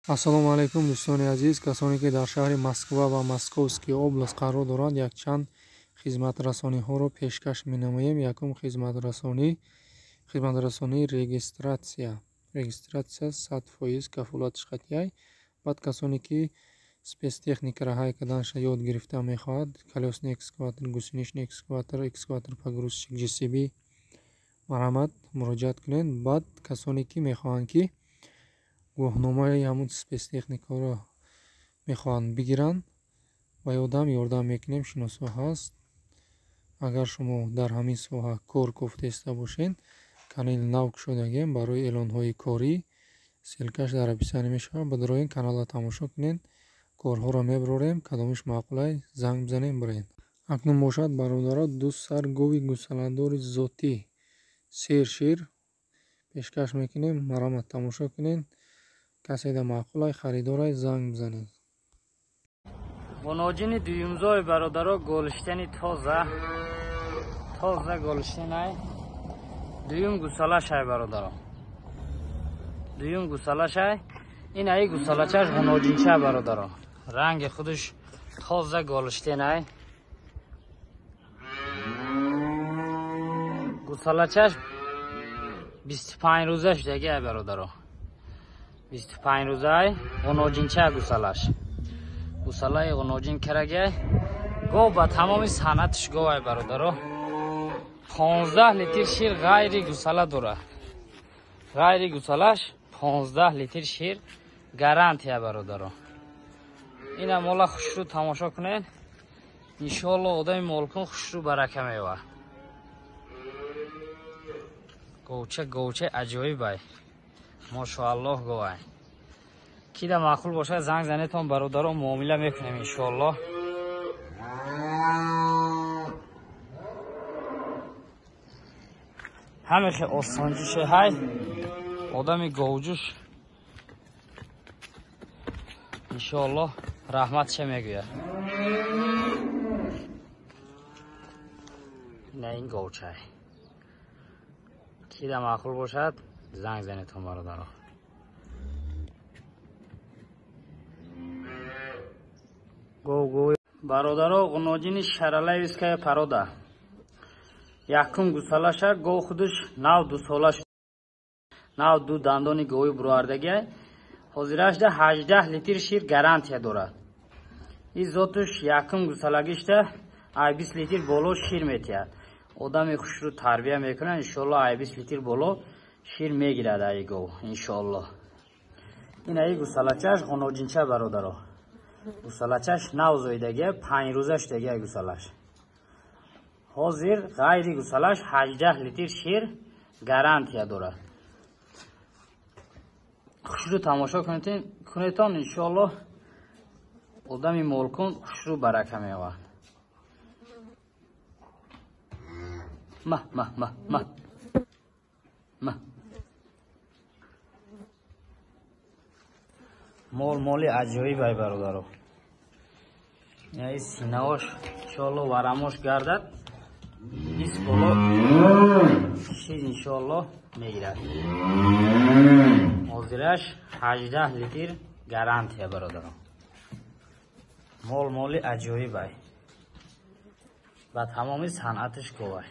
ассалому алайкум дӯстони азиз. Касоне ки дар шаҳри Москва ва Московский област қарор доранд, якчанд хизматрасониҳоро пешкаш менамоем. Якум хизматрасонии регистратсия 100% кафолатиш қатъяй. Баъд касоне ки спецтехника раҳай карданашро ёд гирифта мехоҳад, колесный экскаватор, гусеничный экскаватор, экскаватор погрузчик JCB марҳамат муроҷиат кунед. Баъд касоне ки мехоҳанд ки гуҳномаи ҳамун спецтехникаро мехоҳанд бигиранд, ба ёдам ёрдам мекунем. шиносо ҳаст. агар шумо дар ҳамин соҳа кор кофтеста бошед, канали нав кушодагем барои эълонҳои корӣ. ссилкаш дар описание мешавад. Ба дурои ин каналро тамошо кунед. корҳоро мебарорем. кадомиш маъқулай занг бизанем биред. акнун бошад бародаро 2 сар гови гусаладори зотӣ шир пешкаш мекунем. марҳамат тамошо кунед. каседа маъқулай харидорай занг бизанед. Воноҷини дуюмзои бародаро голиштани тоза голиштанай дуюм гусалашай бародаро. дуюм гусалашай ин ай гусалачаш воноҷинча бародаро. ранги худаш тоза голиштанай. гусалачаш 25 рӯзаш дагай бародаро. 25 рӯзай воноҷинча гусалаш. гусалаи воноҷин карагай гов ба тамоми санъатиш говай бародаро. 15 литр шир ғайри гусала дорад. ғайри гусалаш 15 литр шир гарантия бародаро. ина мола хушрӯ тамошо кунед. иншоалло одами молкун хушрӯ барака мева. говча аҷоибай. мошоаллоҳ говай. кида маъқул бошад занг занетон бародаро, муомила мекунем иншоалло. ҳамеша осонҷуше ҳай одами говҷӯш иншоалло раҳматша мегӯяд. ина ин говчай. кида маъқул бошад занг занетон бародаро. бародаро ғуноҷини шаралаевская парода. якум гусалаша гов худаш нав 2 солаш. нав 2 дандони говӣ бурардагай. ҳозирашда 18 литр шир гарантия дорад. ин зотуш якум гусалагишда ай 20 литр боло шир метиҳад. одами хушрӯ тарбия мекунад. иншоалло ай 20 литр боло шир мегирад ай гов иншоалло. ин ай гусалачаш ғуноҷинча бародаро. гусалачаш нав зоидагия 5 рӯзаш дагия гусалаш. ҳозир ғайри гусалаш 18 литр шир гарантия дорад. хушрӯ тамошо кунетон иншоалло одами молкун хушрӯ барака мева. моли аҷоибай бародаро. яи синаош иншоалло варамош гардад. ис боло шир иншоалло мегирад. ҳозираш 18 литр гарантия бародаро. моли аҷоибай. ба тамоми санъатиш говай.